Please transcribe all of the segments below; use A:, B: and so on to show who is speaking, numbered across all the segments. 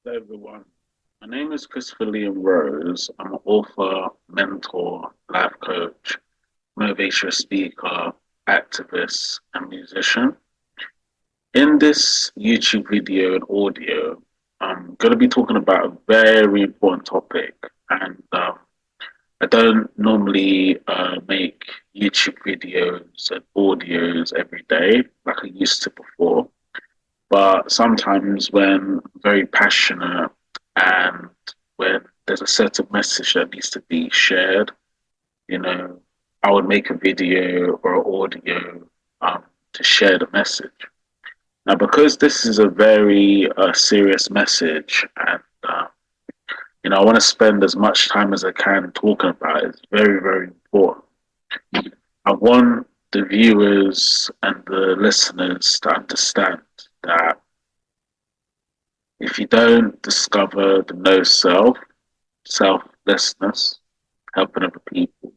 A: Hello everyone. My name is Christopher Liam Rose. I'm an author, mentor, life coach, motivational speaker, activist, and musician. In this YouTube video and audio, I'm going to be talking about a very important topic. And I don't normally make YouTube videos and audios every day like I used to before. But sometimes when I'm very passionate and when there's a certain message that needs to be shared, you know, I would make a video or audio to share the message. Now, because this is a very serious message, and I want to spend as much time as I can talking about it. It's very, very important. I want the viewers and the listeners to understand that if you don't discover the no self, selflessness, helping other people,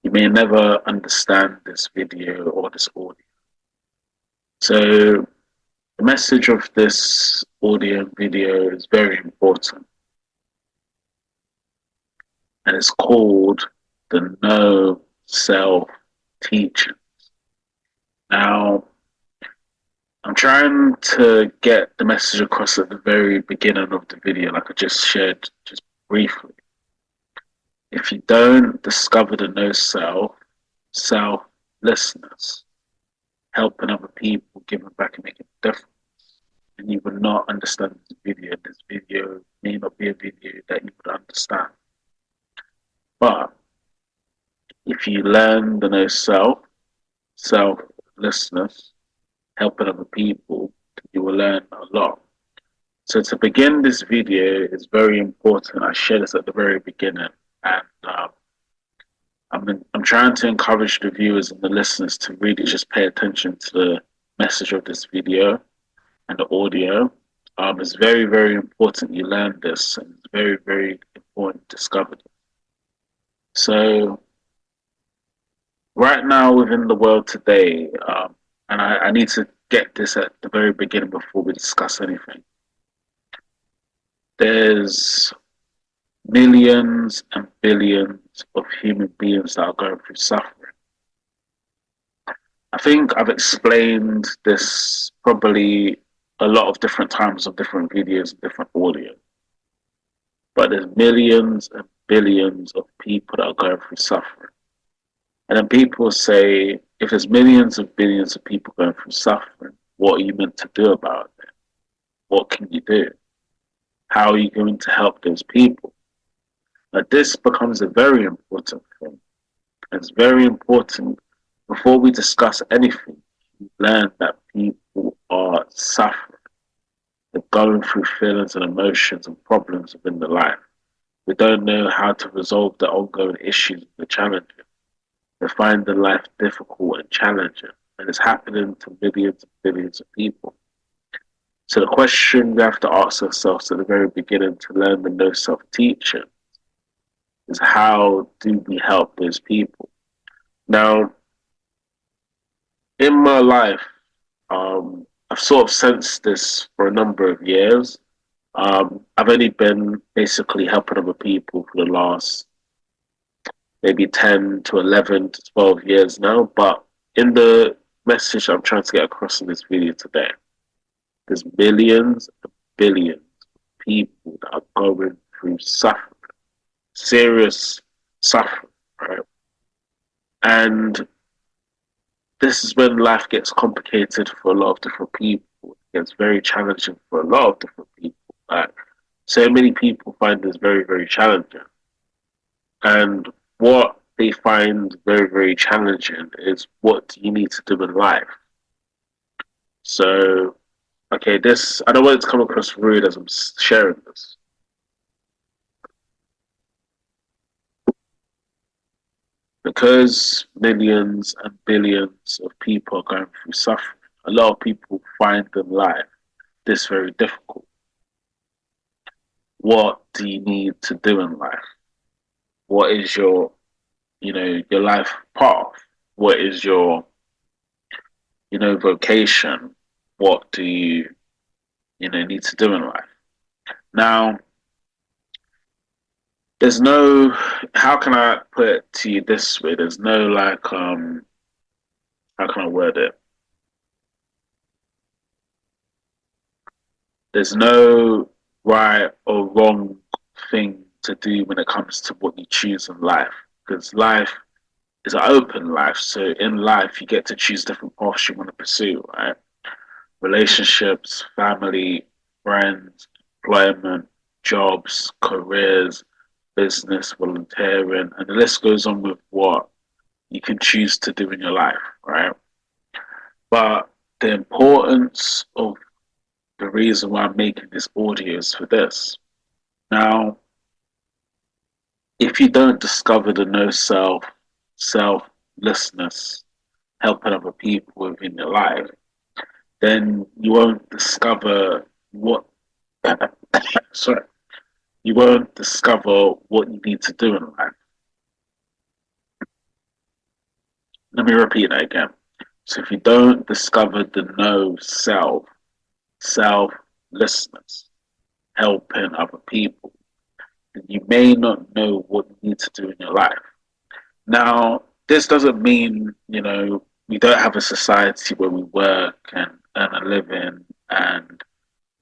A: you may never understand this video or this audio. So the message of this audio and video is very important, and it's called the no self teaching. Now, I'm trying to get the message across at the very beginning of the video, like I just shared just briefly. If you don't discover the no self, selflessness, helping other people, giving back and making a difference, and you will not understand this video. This video may not be a video that you would understand. But if you learn the no self, selflessness, helping other people, you will learn a lot. So to begin this video is very important. I share this at the very beginning, and I'm trying to encourage the viewers and the listeners to really just pay attention to the message of this video and the audio. It's very, very important you learn this, and it's very, very important to discover it. So right now within the world today, and I need to get this at the very beginning before we discuss anything. There's millions and billions of human beings that are going through suffering. I think I've explained this probably a lot of different times of different videos and different audio. But there's millions and billions of people that are going through suffering. And then people say, if there's millions and billions of people going through suffering, what are you meant to do about it? What can you do? How are you going to help those people? Now, this becomes a very important thing. It's very important before we discuss anything, we learn that people are suffering. They're going through feelings and emotions and problems within their life. They don't know how to resolve the ongoing issues and the challenges. They find the life difficult and challenging, and it's happening to millions and billions of people. So the question we have to ask ourselves at the very beginning to learn the no self-teaching is, how do we help those people? Now, in my life, I've sort of sensed this for a number of years. I've only been basically helping other people for the last maybe 10 to 11 to 12 years now. But in the message I'm trying to get across in this video today, there's millions and billions of people that are going through suffering, serious suffering, right? And this is when life gets complicated for a lot of different people. It gets very challenging for a lot of different people. Like, so many people find this very, very challenging. And what they find very, very challenging is, what do you need to do in life? So, okay, I don't want it to come across rude as I'm sharing this. Because millions and billions of people are going through suffering, a lot of people find in life this very difficult. What do you need to do in life? What is your life path? What is your, vocation? What do you need to do in life? Now, there's no, how can I put it to you this way? There's no like, how can I word it? There's no right or wrong thing to do when it comes to what you choose in life, because life is an open life. So in life, you get to choose different paths you want to pursue, right? Relationships, family, friends, employment, jobs, careers, business, volunteering, and the list goes on with what you can choose to do in your life, right? But the importance of the reason why I'm making this audio is for this. Now, if you don't discover the no self, selflessness, helping other people within your life, then you won't discover what sorry, you won't discover what you need to do in life. Let me repeat that again. So if you don't discover the no self, selflessness, helping other people, then you may not know what you need to do in your life. Now, this doesn't mean, we don't have a society where we work and earn a living and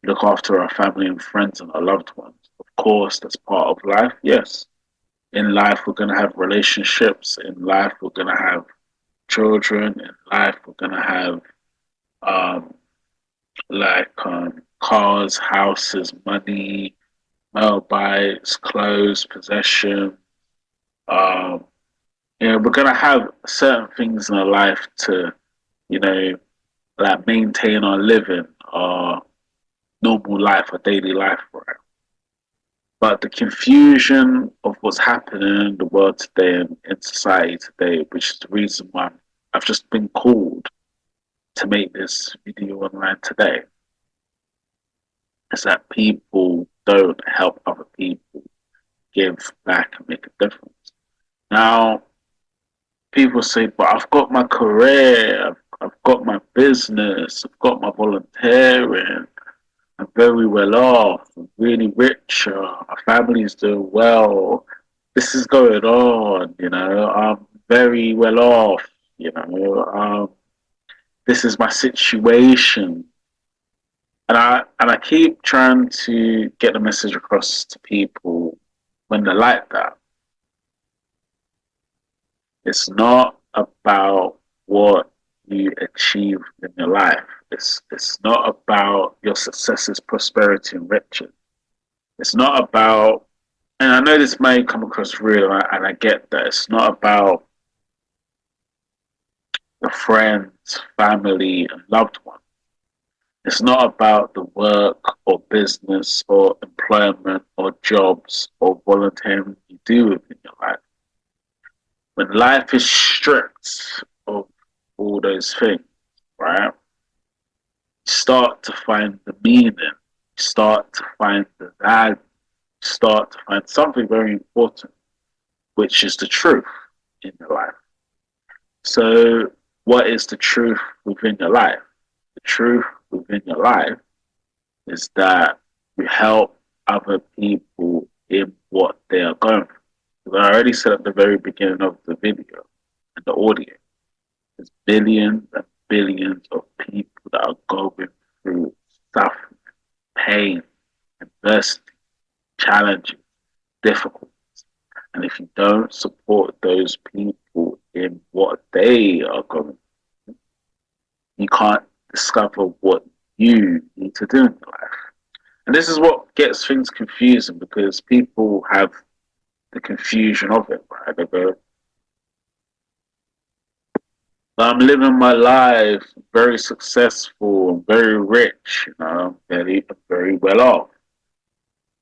A: look after our family and friends and our loved ones. Of course, that's part of life, yes. In life, we're going to have relationships. In life, we're going to have children. In life, we're going to have um, cars, houses, money, motorbikes, clothes, possession. Um, we're going to have certain things in our life to, you know, maintain our living, our normal life, our daily life, right? But the confusion of what's happening in the world today and in society today, which is the reason why I've just been called to make this video online today, is that people don't help other people give back and make a difference. Now, people say, but I've got my career, I've got my business, I've got my volunteering, I'm very well off, I'm really rich, my family's doing well, this is going on, I'm very well off, this is my situation. And I keep trying to get the message across to people when they're like that. It's not about what you achieve in your life. It's not about your successes, prosperity, and riches. It's not about, and I know this may come across real, and I get that. It's not about the friends, family, and loved ones. It's not about the work or business or employment or jobs or volunteering you do within your life. When life is stripped of all those things, right? You start to find the meaning, you start to find the value, you start to find something very important, which is the truth in your life. So, what is the truth within your life? The truth within your life is that you help other people in what they are going through. I already said at the very beginning of the video and the audio, there's billions and billions of people that are going through suffering, pain, adversity, challenges, difficulties. And if you don't support those people in what they are going through, you can't discover what you need to do in your life. And this is what gets things confusing because people have the confusion of it, right? They go, I'm living my life very successful, very rich, very well off.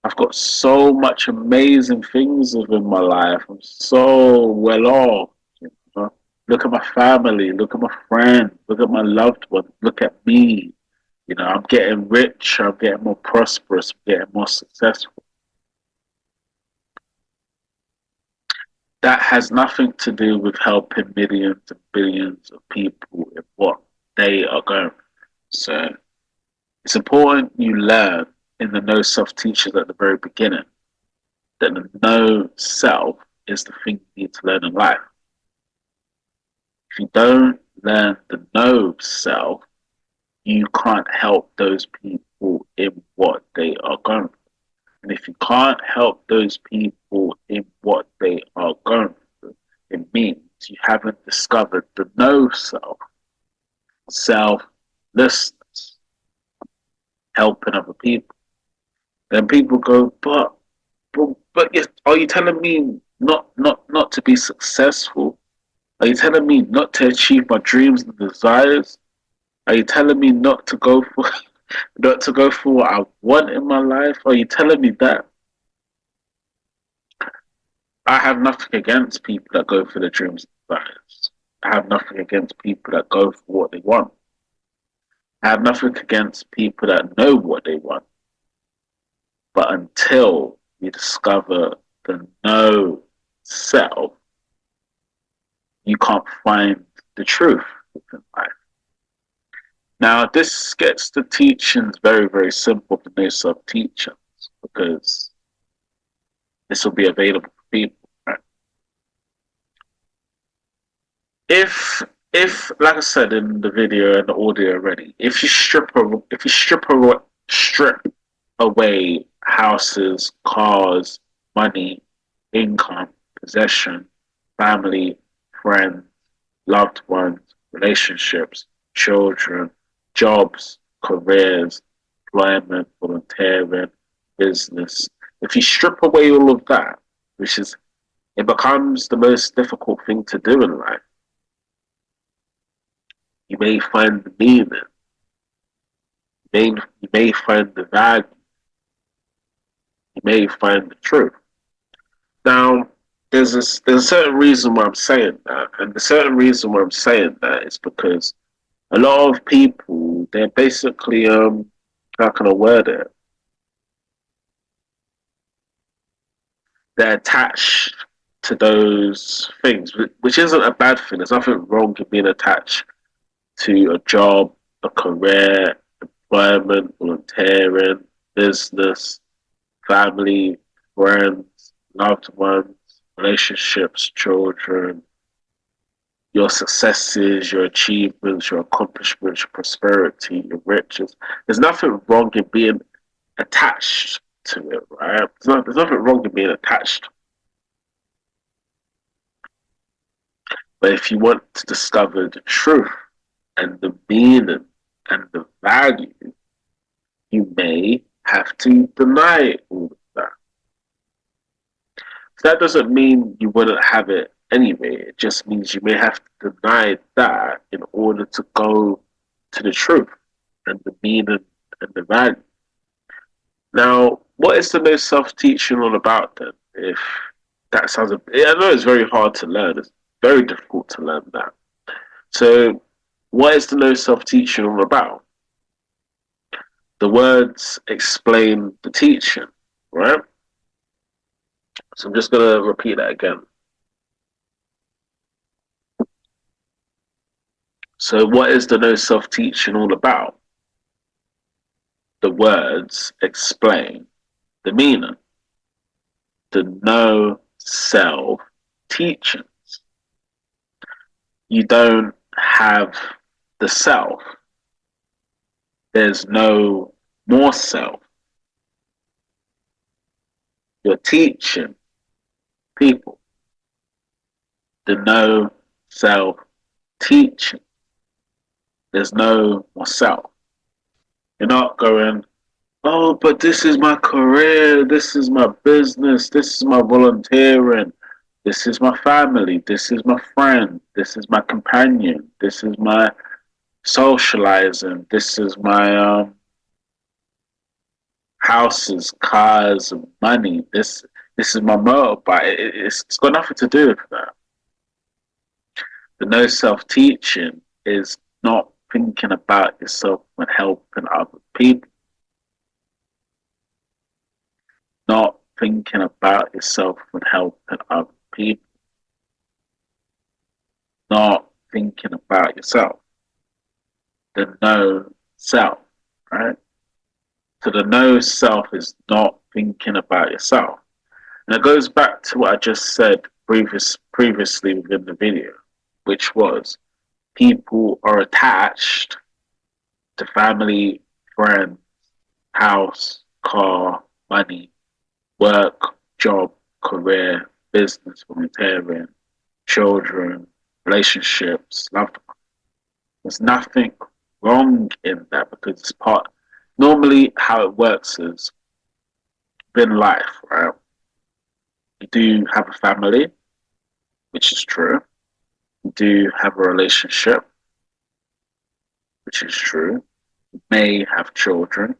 A: I've got so much amazing things within my life. I'm so well off. You know? Look at my family, look at my friends, look at my loved ones, look at me. I'm getting rich, I'm getting more prosperous, I'm getting more successful. That has nothing to do with helping millions and billions of people in what they are going through. So it's important you learn. in the no self teachings at the very beginning that the no self is the thing you need to learn in life. If you don't learn the no self, you can't help those people in what they are going through. And if you can't help those people in what they are going through, it means you haven't discovered the no self, selflessness, helping other people. Then people go, but yes, are you telling me not to be successful? Are you telling me not to achieve my dreams and desires? Are you telling me not to go for not to go for what I want in my life? Are you telling me that? I have nothing against people that go for their dreams and desires. I have nothing against people that go for what they want. I have nothing against people that know what they want. But until you discover the no self, you can't find the truth within life. Now, this gets the teachings very, very simple for no self teachings because this will be available for people. Right? If like I said in the video and the audio already, if you strip away houses, cars, money, income, possession, family, friends, loved ones, relationships, children, jobs, careers, employment, volunteering, business. If you strip away all of that, which is, it becomes the most difficult thing to do in life. You may find the meaning, you may find the value, you may find the truth. Now, there's a certain reason why I'm saying that, and the certain reason why I'm saying that is because a lot of people, they're basically how can I word it? They're attached to those things, which isn't a bad thing. There's nothing wrong with being attached to a job, a career, employment, volunteering, business, family, friends, loved ones, relationships, children, your successes, your achievements, your accomplishments, your prosperity, your riches. There's nothing wrong in being attached to it, right? There's nothing wrong in being attached. But if you want to discover the truth and the meaning and the value, you may have to deny all of that. So that doesn't mean you wouldn't have it anyway. It just means you may have to deny that in order to go to the truth and the meaning and the value. Now, what is the no self-teaching all about then? If that sounds I know it's very hard to learn. It's very difficult to learn that. So, what is the no self-teaching all about? The words explain the teaching, right? So I'm just going to repeat that again. So, what is the no self-teaching all about? The words explain the meaning. The no self teachings. You don't have the self. There's no more self. You're teaching people the no self teaching. There's no more self. You're not going, oh, but this is my career, this is my business, this is my volunteering, this is my family, this is my friend, this is my companion, this is my socializing, this is my houses, cars, and money, this is my motorbike. It's got nothing to do with that. The no self-teaching is not thinking about yourself when helping other people. Not thinking about yourself when helping other people. Not thinking about yourself. The no self, right? So the no self is not thinking about yourself. And it goes back to what I just said previously within the video, which was people are attached to family, friends, house, car, money, work, job, career, business, volunteering, children, relationships, loved ones. There's nothing wrong in that because it's part. Normally, how it works is in life, right? You do have a family, which is true. You do have a relationship, which is true. You may have children,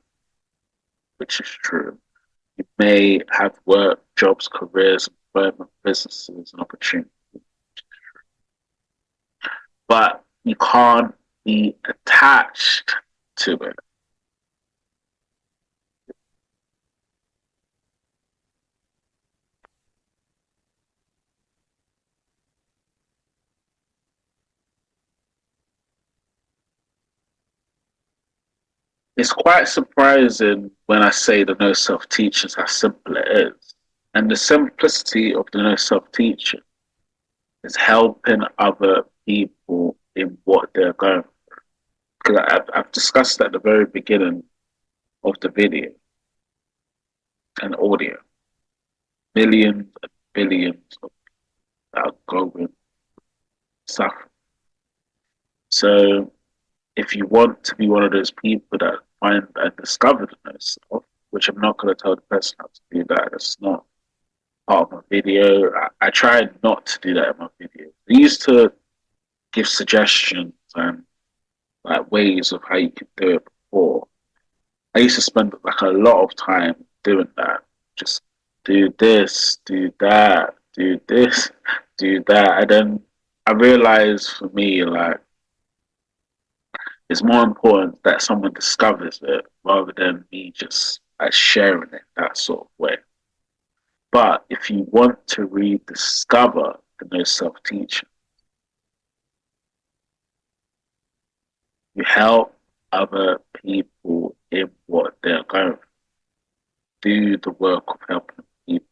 A: which is true. You may have work, jobs, careers, employment, businesses, and opportunities. But you can't be attached to it. It's quite surprising when I say the no self teaching how simple it is. And the simplicity of the no self teaching is helping other people in what they're going through. Because I've discussed at the very beginning of the video and audio, millions and billions of that are going suffering. So if you want to be one of those people that find and discover the no self, which I'm not going to tell the person how to do that, that's not part of my video. I try not to do that in my video. I used to give suggestions and like ways of how you could do it before. I used to spend like a lot of time doing that. Just do this, do that, do this, do that. And then I realized for me, like, it's more important that someone discovers it rather than me just like, sharing it that sort of way. But if you want to rediscover the no self teaching, you help other people in what they're going through. Do the work of helping people.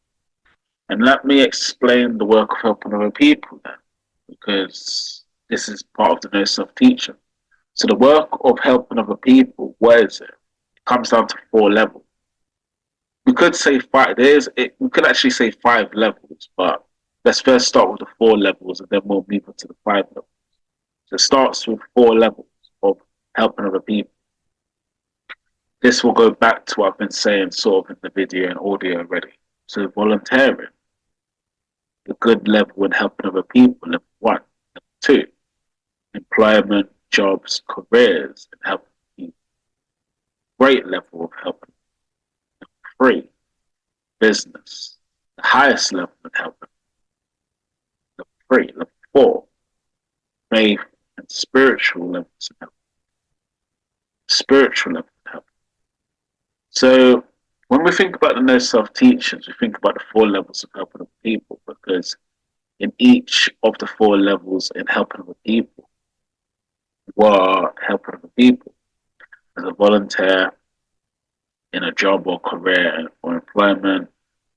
A: And let me explain the work of helping other people then, because this is part of the no self teaching. So the work of helping other people, what is it? It comes down to 4 levels. We could say 5. We could actually say 5 levels, but let's first start with the 4 levels, and then we'll move on to the 5 levels. So it starts with 4 levels of helping other people. This will go back to what I've been saying sort of in the video and audio already. So volunteering, the good level in helping other people, level 1. Level 2, employment, jobs, careers, and helping people. Great level of helping. Level 3, business, the highest level of helping. Level 3, level 4, faith and spiritual levels of helping. Spiritual level of helping. So when we think about the no self teachings, we think about the 4 levels of helping other people, because in each of the 4 levels in helping other people, you are helping other people as a volunteer, in a job or career or employment,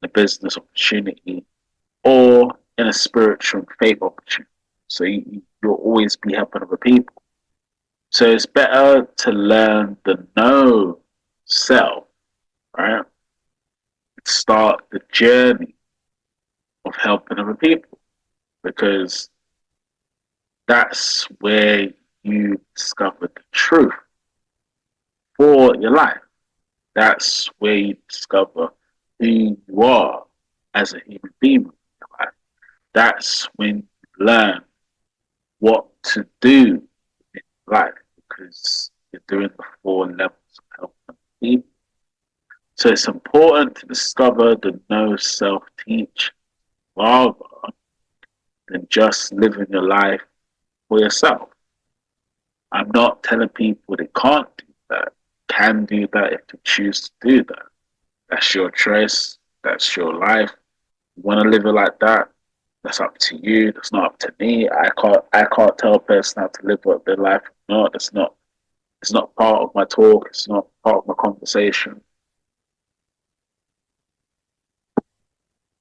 A: a business opportunity, or in a spiritual faith opportunity. So you'll always be helping other people. So it's better to learn the no self, right? Start the journey of helping other people, because that's where you discover the truth for your life. That's where you discover who you are as a human being in your life. That's when you learn what to do in life, because you're doing the 4 levels of helping people. So it's important to discover the no self teach rather than just living your life for yourself. I'm not telling people they can't do that. Can do that if they choose to do that. That's your choice. That's your life. You want to live it like that? That's up to you. That's not up to me. I can't tell a person how to live their life or not. It's not part of my talk. It's not part of my conversation.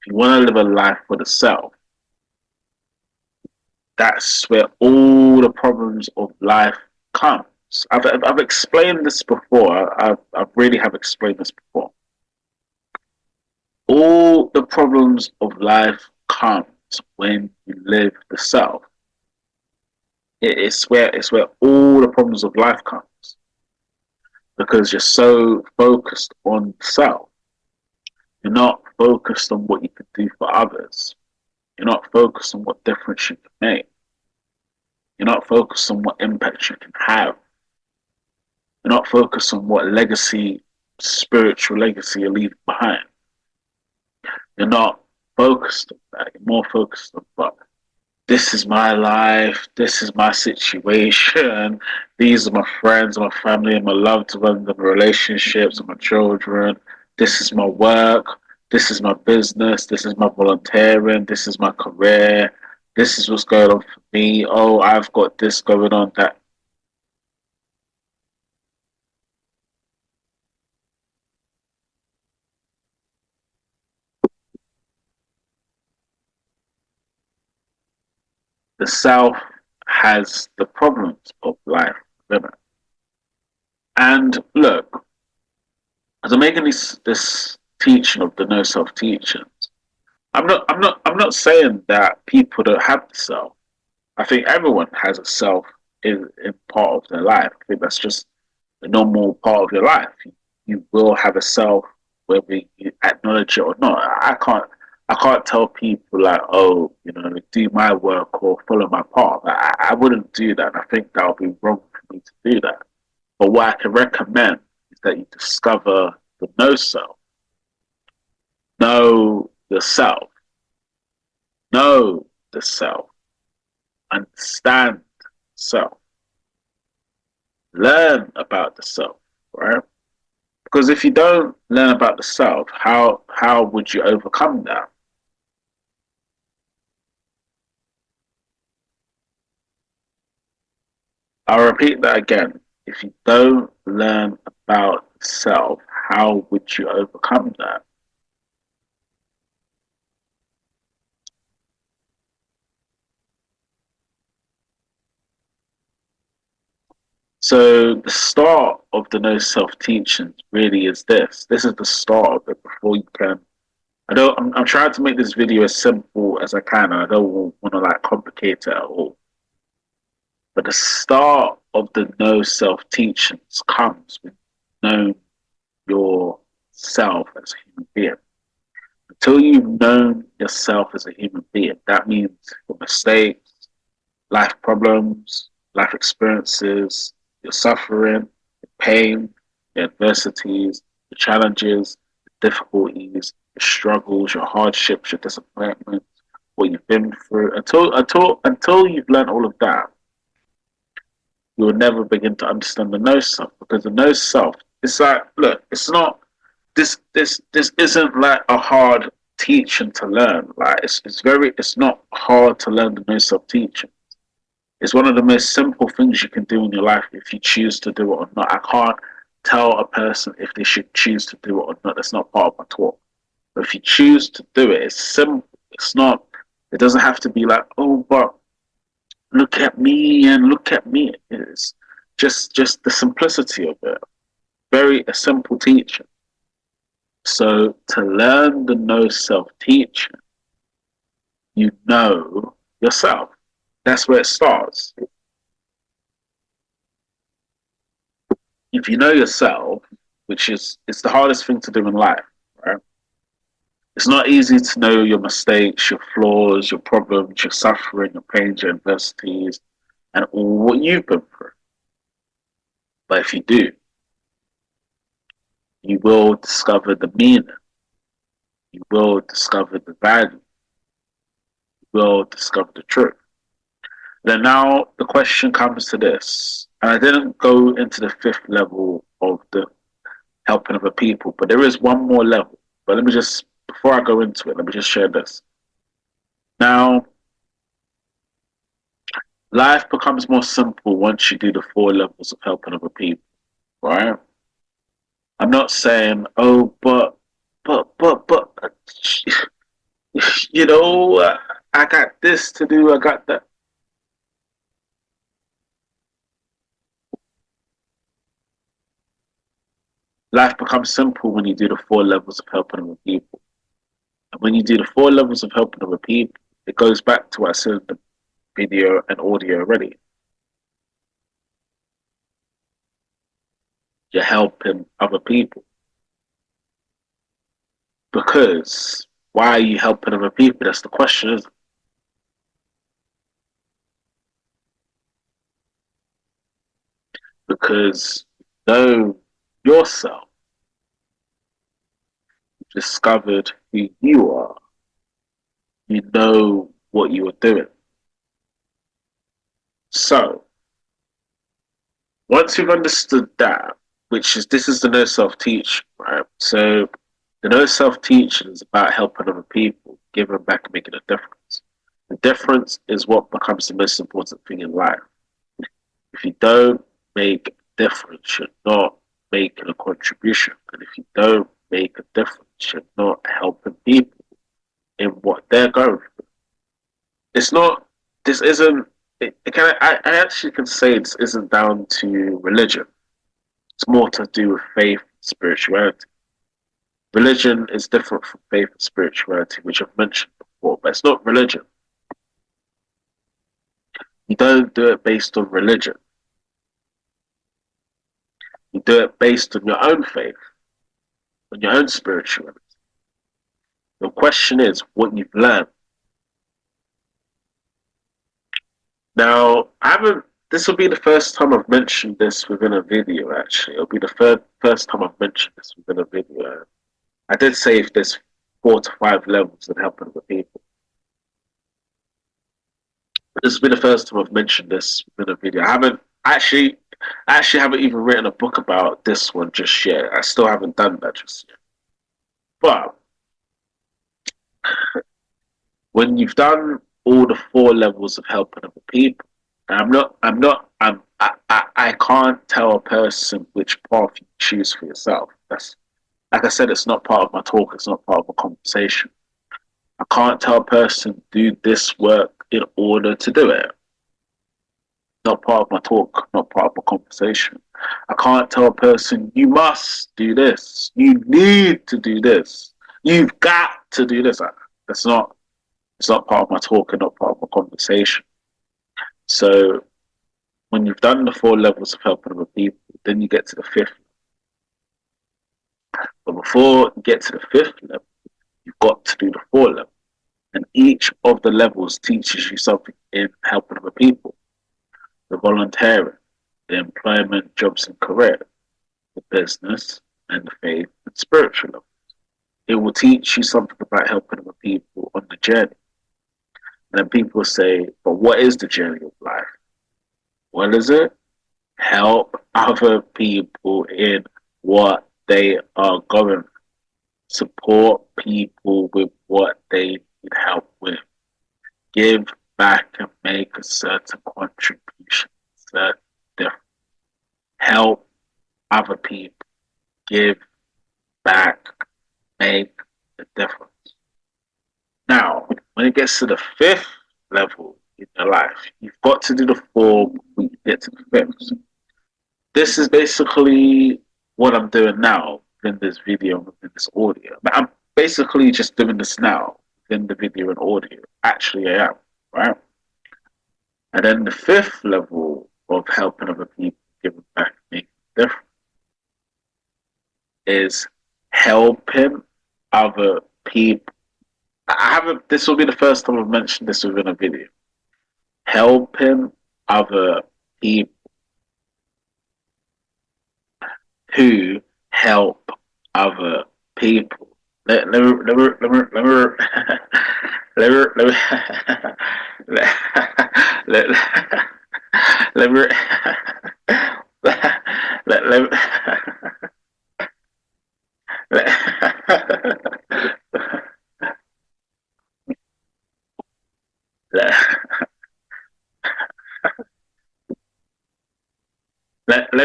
A: If you want to live a life for the self, that's where all the problems of life comes. I've explained this before. I really have explained this before. All the problems of life comes when you live the self. It's where all the problems of life comes because you're so focused on self. You're not focused on what you can do for others. You're not focused on what difference you can make. You're not focused on what impact you can have. You're not focused on what legacy, spiritual legacy you're leaving behind. You're not focused on that. You're more focused on what this is my life, this is my situation, these are my friends, my family, my loved ones, my relationships, my children, this is my work, this is my business, this is my volunteering, this is my career, this is what's going on for me. Oh, I've got this going on that. The self has the problems of life within it. And look, as I'm making this teaching of the no self teachings, I'm not saying that people don't have the self. I think everyone has a self in part of their life. I think that's just the normal part of your life. You will have a self whether you acknowledge it or not. I can't tell people like, oh, do my work or follow my path. I wouldn't do that. I think that would be wrong for me to do that. But what I can recommend is that you discover the no self, know yourself, know the self, understand self, learn about the self, right? Because if you don't learn about the self, how would you overcome that? I'll repeat that again. If you don't learn about self, how would you overcome that? So the start of the no self teachings really is this. This is the start of it before you can. I'm trying to make this video as simple as I can. And I don't want to like complicate it at all. But the start of the no self teachings comes with knowing yourself as a human being. Until you've known yourself as a human being, that means your mistakes, life problems, life experiences, your suffering, your pain, your adversities, your challenges, your difficulties, your struggles, your hardships, your disappointments, what you've been through. Until you've learned all of that, you will never begin to understand the no self because the no self, it's like, look, it's not this isn't like a hard teaching to learn. Like it's not hard to learn the no self teaching. It's one of the most simple things you can do in your life if you choose to do it or not. I can't tell a person if they should choose to do it or not. That's not part of my talk. But if you choose to do it, it's simple. It's not. It doesn't have to be like, oh, but look at me and look at me. It's just the simplicity of it. Very a simple teaching. So to learn the no self teaching, you know yourself. That's where it starts. If you know yourself, which is it's the hardest thing to do in life, right? It's not easy to know your mistakes, your flaws, your problems, your suffering, your pains, your adversities, and all what you've been through. But if you do, you will discover the meaning. You will discover the value. You will discover the truth. Then now the question comes to this, and I didn't go into the fifth level of the helping other people, but there is one more level. But let me just, before I go into it, let me just share this. Now, life becomes more simple once you do the four levels of helping other people, right? I'm not saying, oh, but, You know, I got this to do, I got that. Life becomes simple when you do the four levels of helping other people. And when you do the four levels of helping other people, it goes back to what I said in the video and audio already. You're helping other people. Because why are you helping other people? That's the question, isn't it? Because you know yourself, you've discovered who you are, you know what you are doing. So once you've understood that, which is this is the no self teaching, right? So the no self teaching is about helping other people, giving back and making a difference. The difference is what becomes the most important thing in life. If you don't make a difference, you're not making a contribution. And if you don't make a difference, you're not helping people in what they're going through. It's not, this isn't, I actually can say this isn't down to religion. It's more to do with faith and spirituality. Religion is different from faith and spirituality, which I've mentioned before, but it's not religion. You don't do it based on religion. You do it based on your own faith, on your own spirituality. The question is what you've learned. Now, I haven't. This will be the first time I've mentioned this within a video. Actually, it'll be the first time I've mentioned this within a video. I did say if there's 4 to 5 levels in helping other people. This will be the first time I've mentioned this within a video. I actually haven't even written a book about this one just yet. I still haven't done that just yet. But when you've done all the 4 levels of helping other people, I can't tell a person which path you choose for yourself. That's like I said, it's not part of my talk. It's not part of a conversation. I can't tell a person do this work in order to do it. Not part of my talk. Not part of a conversation. I can't tell a person you must do this. You need to do this. You've got to do this. That's not. It's not part of my talk and not part of a conversation. So when you've done the 4 levels of helping other people, then you get to the fifth. But before you get to the fifth level, you've got to do the 4 levels. And each of the levels teaches you something in helping other people. The volunteering, the employment, jobs and career, the business, and the faith and spiritual level. It will teach you something about helping other people on the journey. And then people say, but what is the journey of life? What is it? Help other people in what they are going through. Support people with what they need help with. Give back and make a certain contribution, certain difference. Help other people. Give back, make a difference. Now, when it gets to the fifth level in your life, you've got to do the 4 before you get to the fifth. This is basically what I'm doing now in this video and in this audio. But I'm basically just doing this now in the video and audio. Actually, I am, right? And then the fifth level of helping other people, giving back, making a difference, is helping other people. I haven't. This will be the first time I've mentioned this within a video. Helping other people who help other people. Let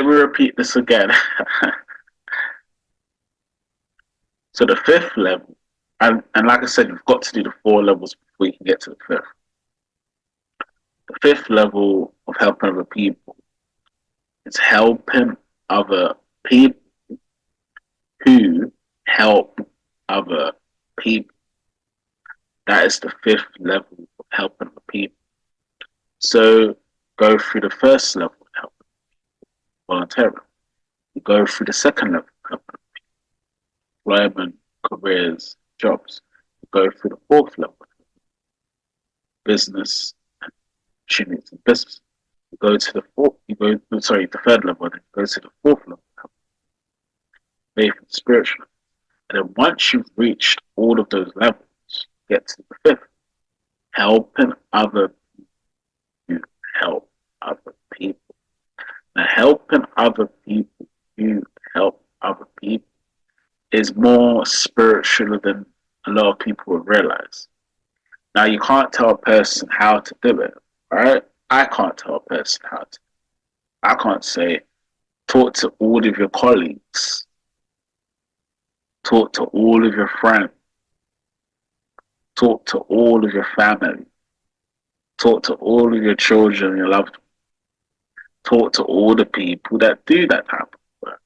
A: me repeat this again. So the fifth level And like I said, you've got to do the 4 levels before you can get to the fifth. The fifth level of helping other people is helping other people who help other people. That is the fifth level of helping other people. So go through the first level of helping voluntarily. You go through the second level of helping employment, careers, jobs. You go through the fourth level, business and opportunities in business. You go to the fourth, you go, sorry, the third level, then you go to the fourth level, faith and spiritual. And then once you've reached all of those levels, get to the fifth, helping other people help other people. Now, helping other people you help other people is more spiritual than a lot of people will realize. Now, you can't tell a person how to do it, right? I can't tell a person how to. I can't say, talk to all of your colleagues, talk to all of your friends, talk to all of your family, talk to all of your children, your loved ones, talk to all the people that do that type of work.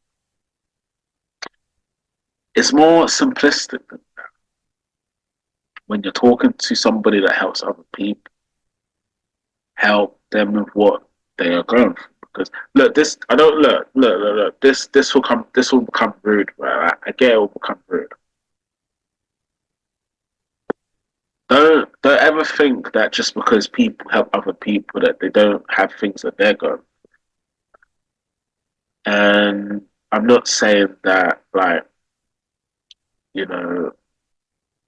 A: It's more simplistic than that. When you're talking to somebody that helps other people, help them with what they are going through. Because look, this I don't look. This will become rude. Right? I get it will become rude. Don't ever think that just because people help other people that they don't have things that they're going. And I'm not saying that you know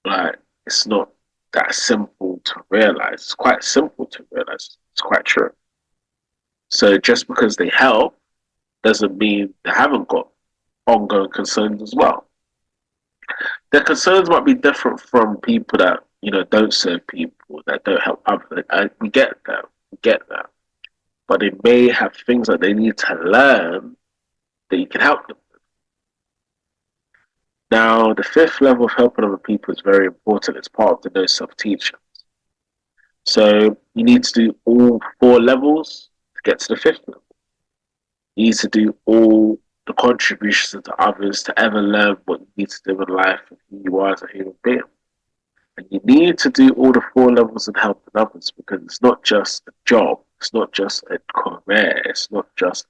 A: like it's not that simple to realize. It's quite simple to realize. It's quite true. So just because they help doesn't mean they haven't got ongoing concerns as well. Their concerns might be different from people that don't serve people, that don't help others. We get that. We get that. But they may have things that they need to learn that you can help them. Now, the fifth level of helping other people is very important. It's part of the no self teaching. So you need to do all 4 levels to get to the fifth level. You need to do all the contributions to others to ever learn what you need to do in life and who you are as a human being. And you need to do all the 4 levels in helping others because it's not just a job, it's not just a career, it's not just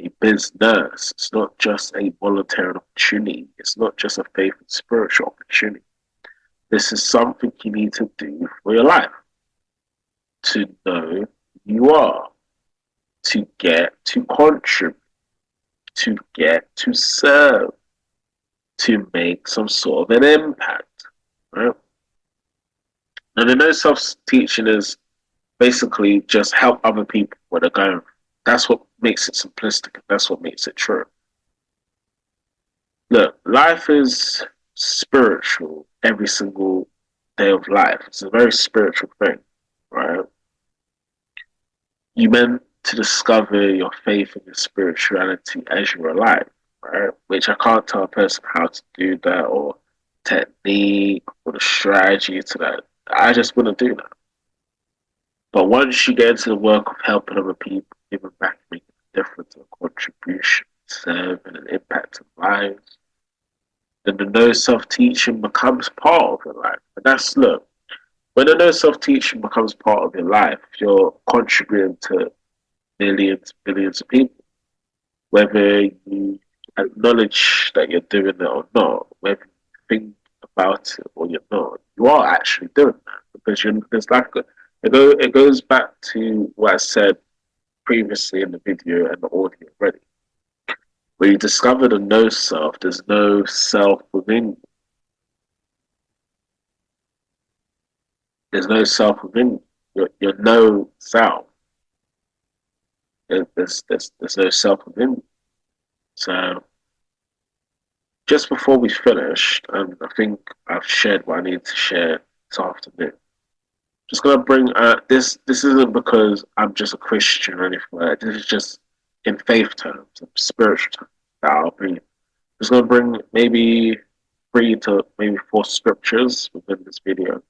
A: a business, it's not just a voluntary opportunity, it's not just a faith and spiritual opportunity. This is something you need to do for your life to know who you are, to get to contribute, to get to serve, to make some sort of an impact. Right? Now, the no self teaching is basically just help other people where they're going. That's what makes it simplistic, and that's what makes it true. Look, life is spiritual every single day of life. It's a very spiritual thing, right? You meant to discover your faith and your spirituality as you're alive, right? Which I can't tell a person how to do that or technique or the strategy to that. I just wouldn't do that. But once you get into the work of helping other people, giving back, making a difference, a contribution, serving an impact on lives, then the no self teaching becomes part of your life. And that's look, when the no self teaching becomes part of your life, you're contributing to millions, billions of people. Whether you acknowledge that you're doing it or not, whether you think about it or you're not, you are actually doing that because there's like it goes back to what I said previously in the video and the audio already. When you discover the no self, there's no self within you. There's no self within you. You're no self. There's no self within you. So just before we finished, I think I've shared what I need to share this afternoon. Just gonna bring this. This isn't because I'm just a Christian or anything like that. This is just in faith terms, in spiritual terms. That I'll bring. Just gonna bring maybe 3 to maybe 4 scriptures within this video.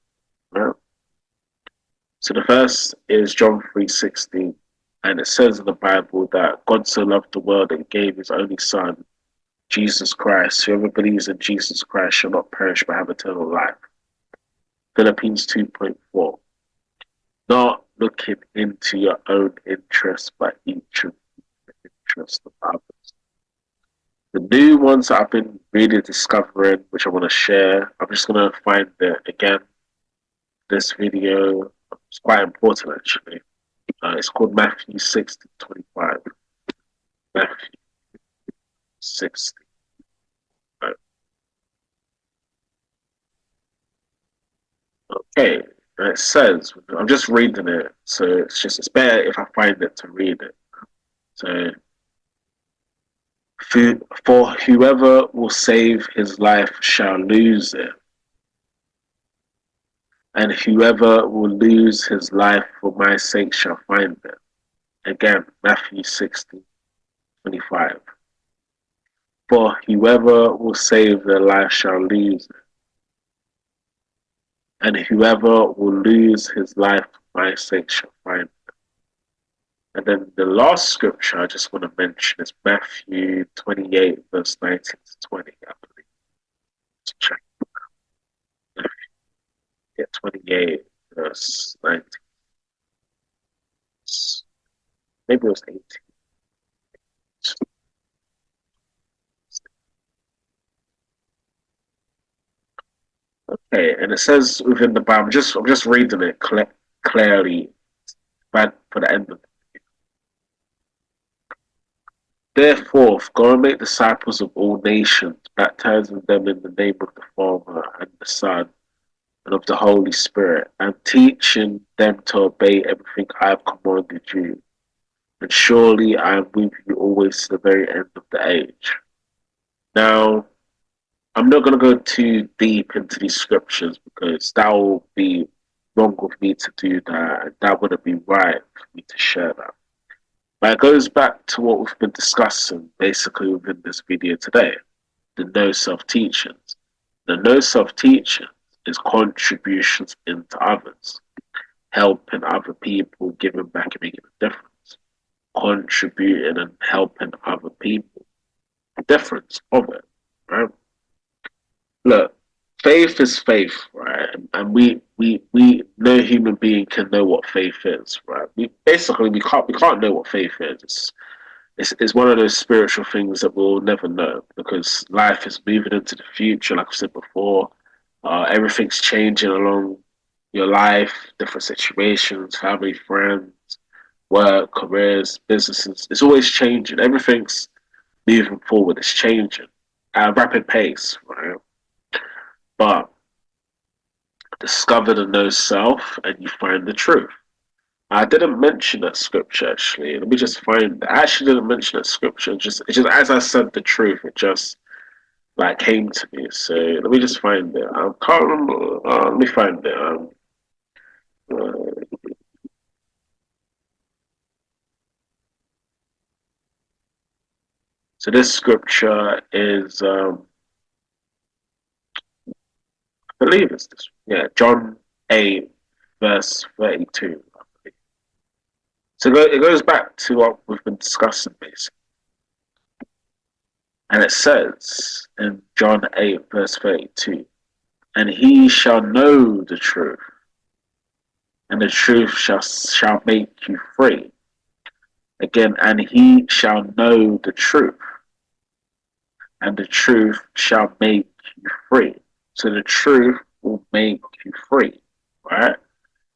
A: Right? So the first is John 3:16, and it says in the Bible that God so loved the world that he gave his only son, Jesus Christ. Whoever believes in Jesus Christ shall not perish but have eternal life. Philippians 2:4. Not looking into your own interests, but each of the interests of others. The new ones that I've been really discovering, which I want to share, I'm just going to find it again. This video is quite important actually. It's called Matthew 6:25. Matthew 6. Okay, and it says, I'm just reading it, so it's better if I find it to read it. So, for whoever will save his life shall lose it, and whoever will lose his life for my sake shall find it. Again, Matthew 16:25. For whoever will save their life shall lose it, and whoever will lose his life for my sake shall find it. And then the last scripture I just want to mention is Matthew 28, verse 19 to 20, I believe. Let's check. Yeah, 28, verse 19. Maybe it was 18. Okay, and it says within the Bible, I'm just reading it clearly, but for the end of it. Therefore, go and make disciples of all nations, baptizing them in the name of the Father and the Son and of the Holy Spirit, and teaching them to obey everything I have commanded you. And surely I am with you always to the very end of the age. Now, I'm not going to go too deep into these scriptures because that will be wrong of me to do that, and that wouldn't be right for me to share that. But it goes back to what we've been discussing basically within this video today, the no self-teachings. The no self-teachings is contributions into others, helping other people, giving back and making a difference, contributing and helping other people, the difference of it, right? Look, faith is faith, right? And no human being can know what faith is, right? We can't know what faith is. It's one of those spiritual things that we'll never know because life is moving into the future, like I said before. Everything's changing along your life, different situations, family, friends, work, careers, businesses. It's always changing. Everything's moving forward. It's changing at a rapid pace, right? But discover the no self and you find the truth. I didn't mention that scripture actually. Let me just find. I actually didn't mention that scripture. It just as I said the truth, it just like came to me. So let me just find it. I can't remember. Let me find it. Uh, so this scripture is, I believe it's this. Yeah, John 8, verse 32. I believe. So it goes back to what we've been discussing basically. And it says in John 8, verse 32, and he shall know the truth, and the truth shall make you free. Again, and he shall know the truth, and the truth shall make you free. So the truth will make you free, right?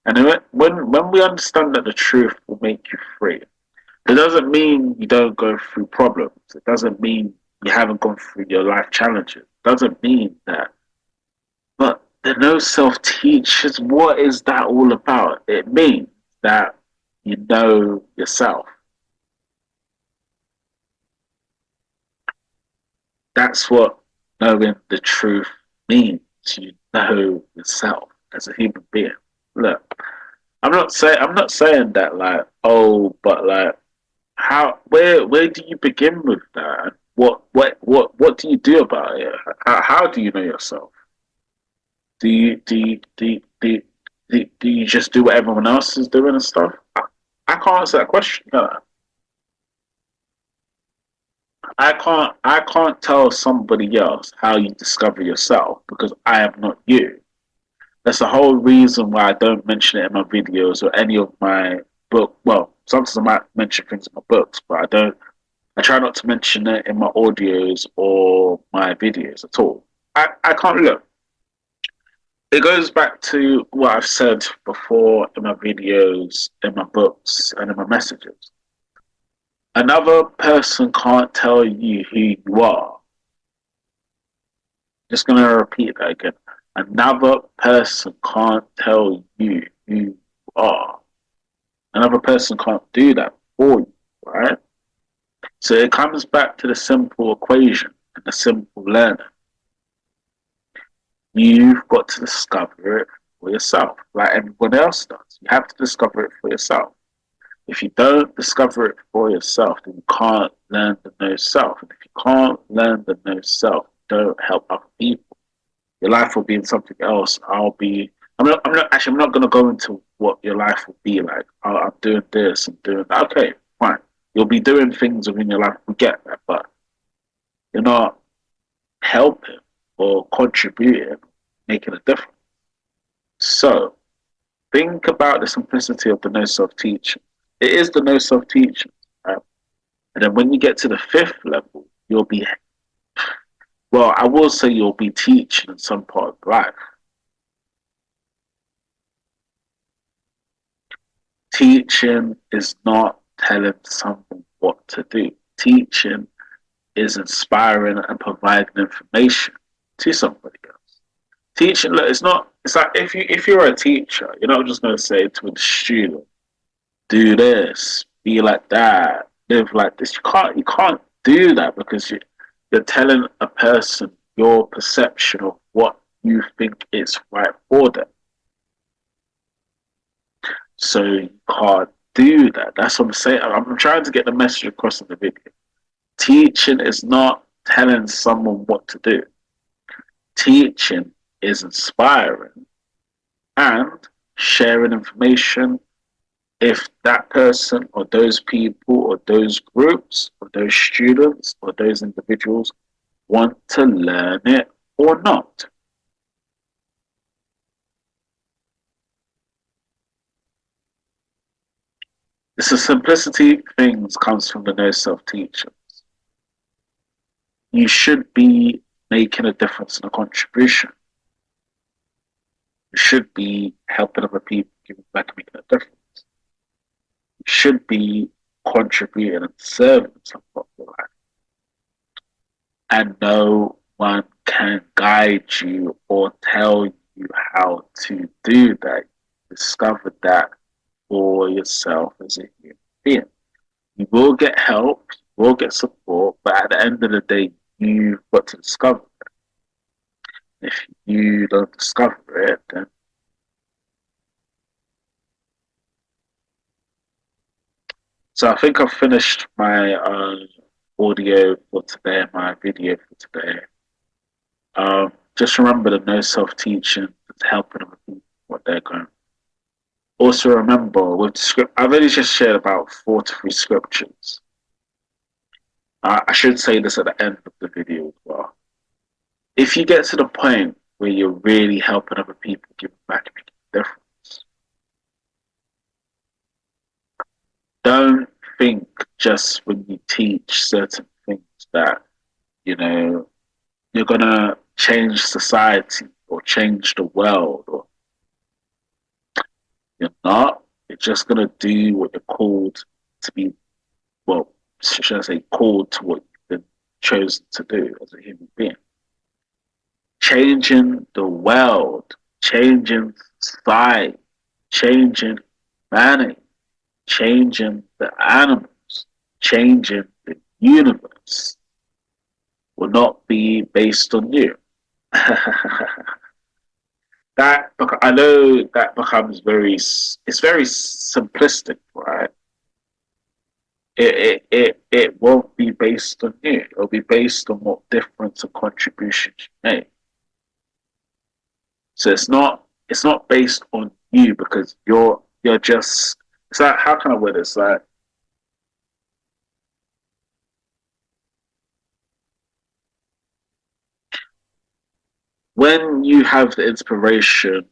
A: And when we understand that the truth will make you free, it doesn't mean you don't go through problems. It doesn't mean you haven't gone through your life challenges. It doesn't mean that. But the no self teaches, what is that all about? It means that you know yourself. That's what knowing the truth means. You know yourself as a human being. Look, I'm not saying that like, oh, but like how where do you begin with that? what do you do about it? How do you know yourself? Do you just do what everyone else is doing and stuff? I can't answer that question. No. I can't tell somebody else how you discover yourself because I am not you. That's the whole reason why I don't mention it in my videos or any of my book. Well, sometimes I might mention things in my books, but I don't. I try not to mention it in my audios or my videos at all. I can't look. It goes back to what I've said before in my videos, in my books, and in my messages. Another person can't tell you who you are. Just going to repeat that again. Another person can't tell you who you are. Another person can't do that for you, right? So it comes back to the simple equation and the simple learning. You've got to discover it for yourself, like everyone else does. You have to discover it for yourself. If you don't discover it for yourself, then you can't learn the know self. And if you can't learn the know self, don't help other people. Your life will be in something else. I'm not going to go into what your life will be like. Oh, I'm doing this and doing that. Okay, fine. You'll be doing things within your life. We get that, but you're not helping or contributing, making a difference. So think about the simplicity of the no self teaching. It is the no self teaching, right? And then when you get to the fifth level, you'll be, well, I will say you'll be teaching in some part of life. Teaching is not telling someone what to do. Teaching is inspiring and providing information to somebody else. Teaching, look, it's like if you're a teacher, you're not just going to say to a student, do this, be like that, live like this. You can't do that because you're telling a person your perception of what you think is right for them. So you can't do that. That's what I'm saying. I'm trying to get the message across in the video. Teaching is not telling someone what to do. Teaching is inspiring and sharing information if that person or those people or those groups or those students or those individuals want to learn it or not. It's the simplicity things comes from the no self-teaching. You should be making a difference and a contribution. You should be helping other people, giving back and making a difference. You should be contributing and serving some part of your life. And no one can guide you or tell you how to do that. Discover that for yourself as a human being. You will get help, you will get support, but at the end of the day, you've got to discover it. If you don't discover it, then so I think I've finished my audio for today, my video for today. Just remember the no self-teaching is helping other people what they're going. Also remember with script, I've only just shared about 4 to 3 scriptures. I should say this at the end of the video as well. If you get to the point where you're really helping other people, giving back and making a difference, don't think just when you teach certain things that, you know, you're going to change society or change the world, or you're not. You're just going to do what you're called to be, well, should I say, called to what you've been chosen to do as a human being. Changing the world, changing society, changing humanity, changing the animals, changing the universe will not be based on you. That I know that becomes it's very simplistic, right? It won't be based on you. It'll be based on what difference and contributions you make. So it's not based on you because you're just it's like how can I word this? Like when you have the inspiration,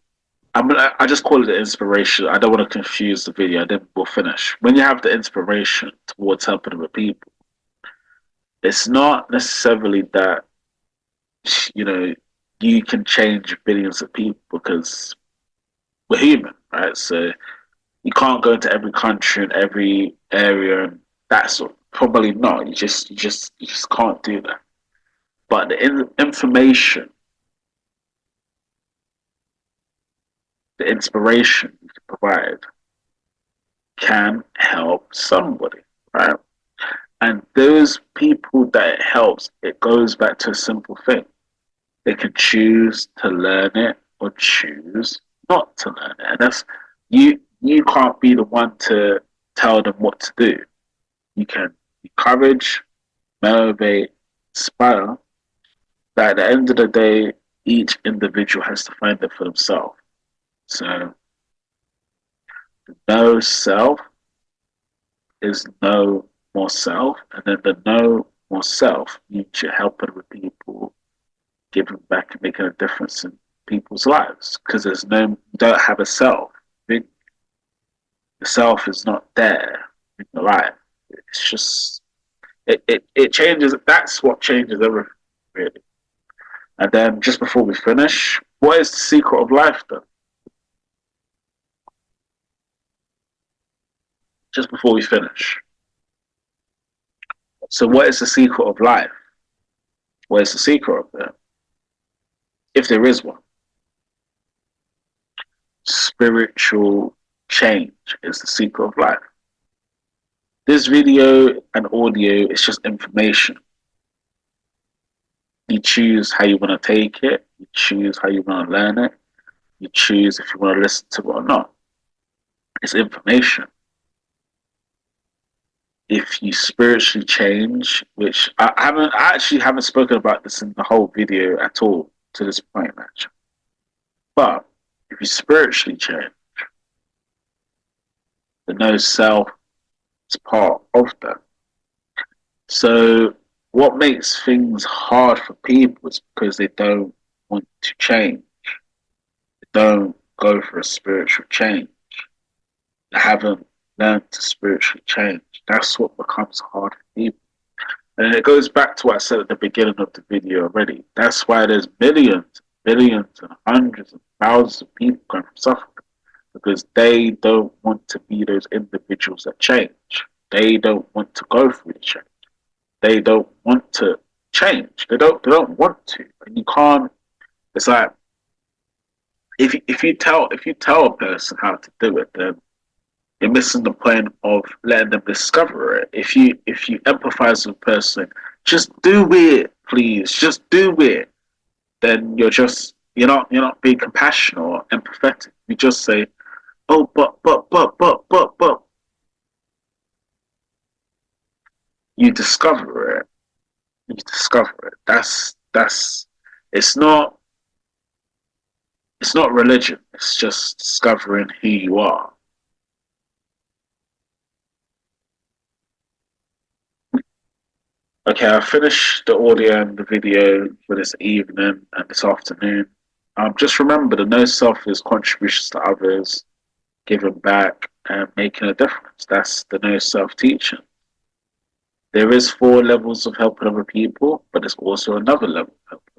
A: I just call it the inspiration. I don't want to confuse the video. Then we'll finish. When you have the inspiration towards helping other people, it's not necessarily that you know you can change billions of people because we're human, right? So you can't go into every country and every area, and that's probably not. You just can't do that. But information, the inspiration you can provide can help somebody, right? And those people that it helps, it goes back to a simple thing. They can choose to learn it or choose not to learn it. And that's you can't be the one to tell them what to do. You can encourage, motivate, inspire. But at the end of the day, each individual has to find it for themselves. So no self is no more self, and then the no more self means you're helping with people, giving back and making a difference in people's lives. Because you don't have a self. The self is not there in your life. It's just it changes. That's what changes everything, really. And then just before we finish, what is the secret of life then? Just before we finish. So what is the secret of life? What is the secret of it? If there is one. Spiritual change is the secret of life. This video and audio is just information. You choose how you want to take it. You choose how you want to learn it. You choose if you want to listen to it or not. It's information. If you spiritually change, which I actually haven't spoken about this in the whole video at all to this point, actually. But if you spiritually change, the no self is part of that. So what makes things hard for people is because they don't want to change. They don't go for a spiritual change. They haven't learned to spiritually change. That's what becomes hard for people. And it goes back to what I said at the beginning of the video already. That's why there's millions, billions, and hundreds and thousands of people going from suffering because they don't want to be those individuals that change. They don't want to go through the change. They don't want to change. They don't want to. And you can't. It's like if you tell a person how to do it, then you're missing the point of letting them discover it. If you empathize with a person, just do it, please. Just do it. Then you're not being compassionate or empathetic. You just say, oh, but. You discover it. You discover it. That's. It's not. It's not religion. It's just discovering who you are. Okay, I finished the audio and the video for this evening and this afternoon. Just remember the no self is contributions to others, giving back and making a difference. That's the no self teaching. There is four levels of helping other people, but there's also another level of helping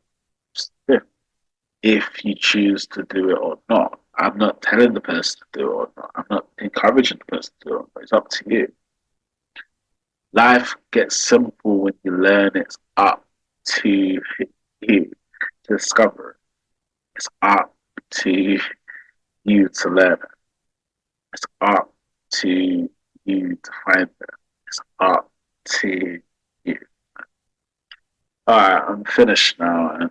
A: others if you choose to do it or not. I'm not telling the person to do it or not. I'm not encouraging the person to do it, but it's up to you. Life gets simple when you learn it's up to you to discover it. It's up to you to learn it. It's up to you to find it. It's up to you. Alright, I'm finished now, and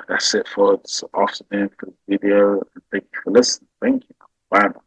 A: that's it for this afternoon for the video. Thank you for listening. Thank you. Bye now.